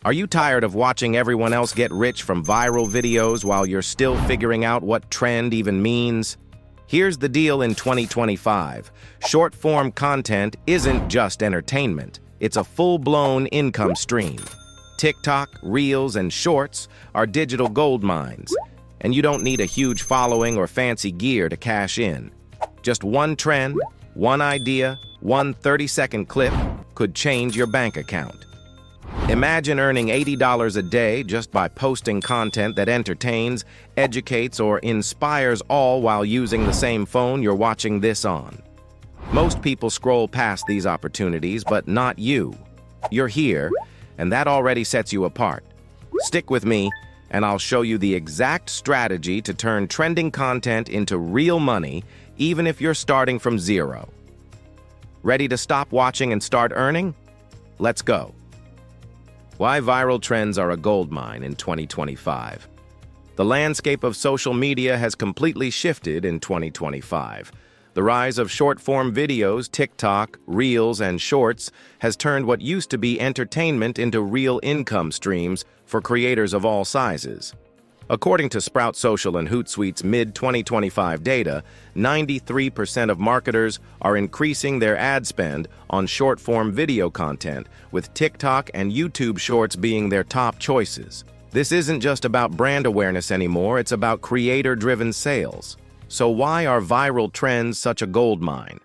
Are you tired of watching everyone else get rich from viral videos while you're still figuring out what trend even means? Here's the deal in 2025. Short-form content isn't just entertainment. It's a full-blown income stream. TikTok, Reels, and Shorts are digital gold mines, and you don't need a huge following or fancy gear to cash in. Just one trend, one idea, one 30-second clip could change your bank account. Imagine earning $80 a day just by posting content that entertains, educates, or inspires, all while using the same phone you're watching this on. Most people scroll past these opportunities, but not you. You're here, and that already sets you apart. Stick with me, and I'll show you the exact strategy to turn trending content into real money, even if you're starting from zero. Ready to stop watching and start earning? Let's go. Why viral trends are a goldmine in 2025. The landscape of social media has completely shifted in 2025. The rise of short-form videos, TikTok, Reels, and Shorts has turned what used to be entertainment into real income streams for creators of all sizes. According to Sprout Social and Hootsuite's mid-2025 data, 93% of marketers are increasing their ad spend on short-form video content, with TikTok and YouTube Shorts being their top choices. This isn't just about brand awareness anymore, it's about creator-driven sales. So why are viral trends such a goldmine?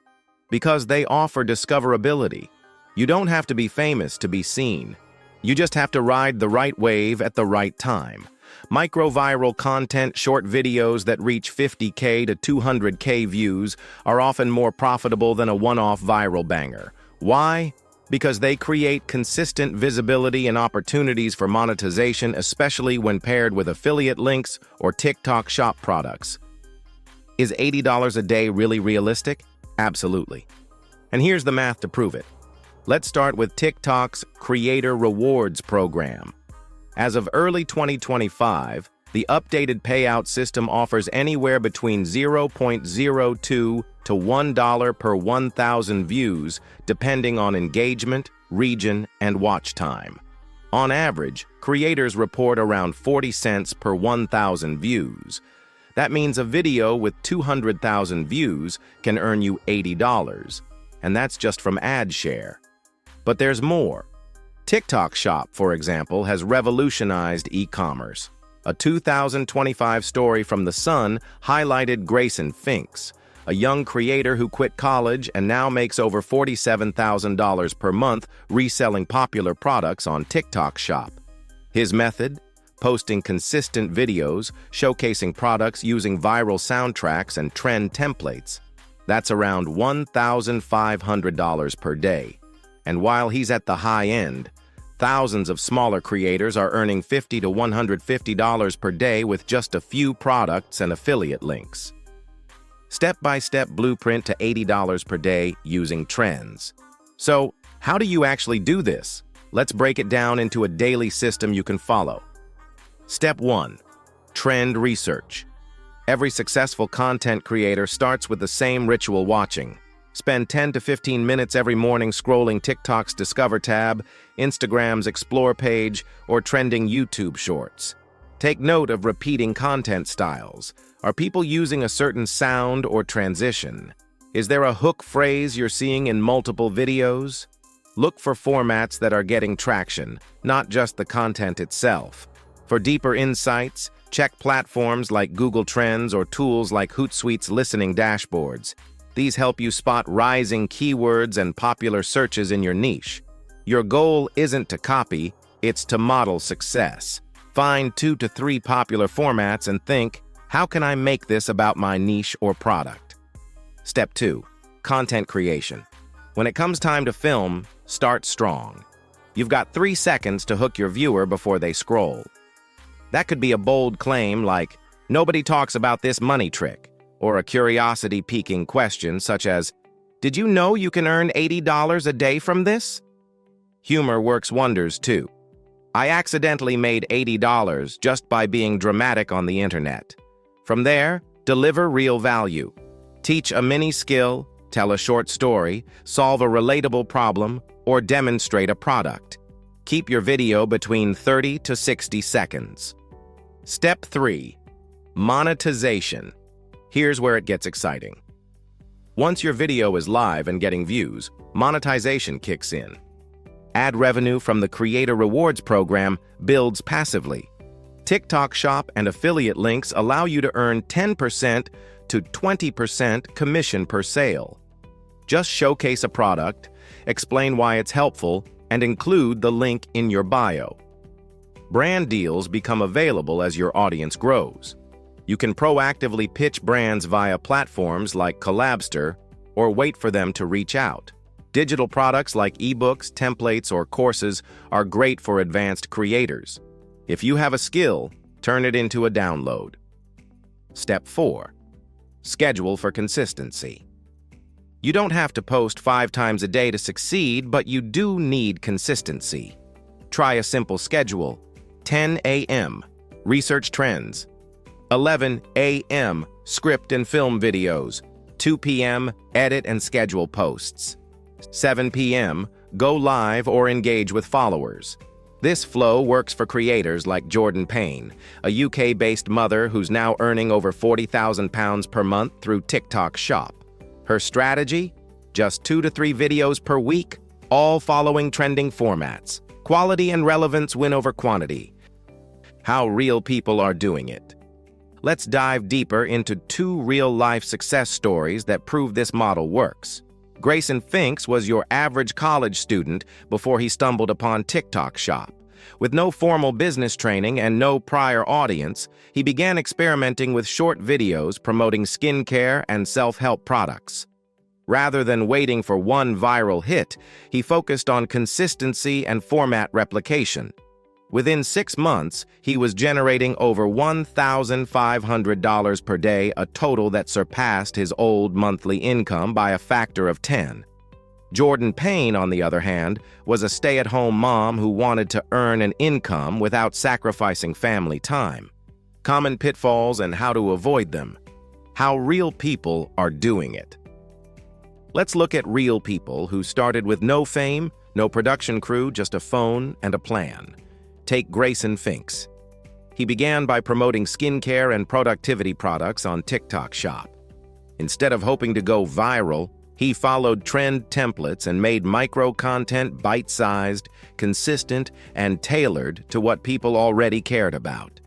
Because they offer discoverability. You don't have to be famous to be seen. You just have to ride the right wave at the right time. Micro-viral content, short videos that reach 50K to 200K views are often more profitable than a one-off viral banger. Why? Because they create consistent visibility and opportunities for monetization, especially when paired with affiliate links or TikTok shop products. Is $80 a day really realistic? Absolutely. And here's the math to prove it. Let's start with TikTok's Creator Rewards program. As of early 2025, the updated payout system offers anywhere between $0.02 to $1 per 1,000 views, depending on engagement, region, and watch time. On average, creators report around 40 cents per 1,000 views. That means a video with 200,000 views can earn you $80, and that's just from ad share. But there's more. TikTok Shop, for example, has revolutionized e-commerce. A 2025 story from The Sun highlighted Grayson Finks, a young creator who quit college and now makes over $47,000 per month reselling popular products on TikTok Shop. His method? Posting consistent videos showcasing products using viral soundtracks and trend templates. That's around $1,500 per day. And while he's at the high end, thousands of smaller creators are earning $50 to $150 per day with just a few products and affiliate links. Step-by-step blueprint to $80 per day using trends. So, how do you actually do this? Let's break it down into a daily system you can follow. Step 1. Trend research. Every successful content creator starts with the same ritual: watching. Spend 10 to 15 minutes every morning scrolling TikTok's Discover tab, Instagram's Explore page, or trending YouTube Shorts. Take note of repeating content styles. Are people using a certain sound or transition? Is there a hook phrase you're seeing in multiple videos? Look for formats that are getting traction, not just the content itself. For deeper insights, check platforms like Google Trends or tools like Hootsuite's listening dashboards. These help you spot rising keywords and popular searches in your niche. Your goal isn't to copy, it's to model success. Find 2 to 3 popular formats and think, how can I make this about my niche or product? Step 2. Content creation. When it comes time to film, start strong. You've got 3 seconds to hook your viewer before they scroll. That could be a bold claim like, "Nobody talks about this money trick," or a curiosity-piquing question such as, "Did you know you can earn $80 a day from this?" Humor works wonders too. "I accidentally made $80 just by being dramatic on the internet." From there, deliver real value. Teach a mini skill, tell a short story, solve a relatable problem, or demonstrate a product. Keep your video between 30 to 60 seconds. Step 3. Monetization. Here's where it gets exciting. Once your video is live and getting views, monetization kicks in. Ad revenue from the Creator Rewards program builds passively. TikTok Shop and affiliate links allow you to earn 10% to 20% commission per sale. Just showcase a product, explain why it's helpful, and include the link in your bio. Brand deals become available as your audience grows. You can proactively pitch brands via platforms like Collabster or wait for them to reach out. Digital products like ebooks, templates, or courses are great for advanced creators. If you have a skill, turn it into a download. Step 4. Schedule for consistency. You don't have to post 5 times a day to succeed, but you do need consistency. Try a simple schedule. 10 a.m. Research trends. 11 a.m. Script and film videos. 2 p.m. Edit and schedule posts. 7 p.m. Go live or engage with followers. This flow works for creators like Jordan Payne, a UK-based mother who's now earning over £40,000 per month through TikTok Shop. Her strategy? Just 2 to 3 videos per week, all following trending formats. Quality and relevance win over quantity. How real people are doing it. Let's dive deeper into 2 real-life success stories that prove this model works. Grayson Finks was your average college student before he stumbled upon TikTok Shop. With no formal business training and no prior audience, he began experimenting with short videos promoting skincare and self-help products. Rather than waiting for one viral hit, he focused on consistency and format replication. Within 6 months, he was generating over $1,500 per day, a total that surpassed his old monthly income by a factor of 10. Jordan Payne, on the other hand, was a stay-at-home mom who wanted to earn an income without sacrificing family time. Common pitfalls and how to avoid them. How real people are doing it. Let's look at real people who started with no fame, no production crew, just a phone and a plan. Take Grayson Finks. He began by promoting skincare and productivity products on TikTok Shop. Instead of hoping to go viral, he followed trend templates and made micro-content bite-sized, consistent, and tailored to what people already cared about.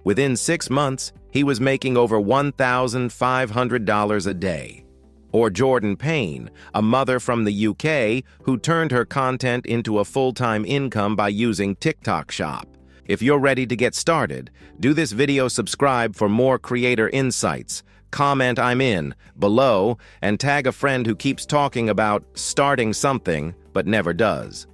Within 6 months, he was making over $1,500 a day. Or Jordan Payne, a mother from the UK who turned her content into a full-time income by using TikTok Shop. If you're ready to get started, do this video, subscribe for more creator insights, comment "I'm in" below, and tag a friend who keeps talking about starting something but never does.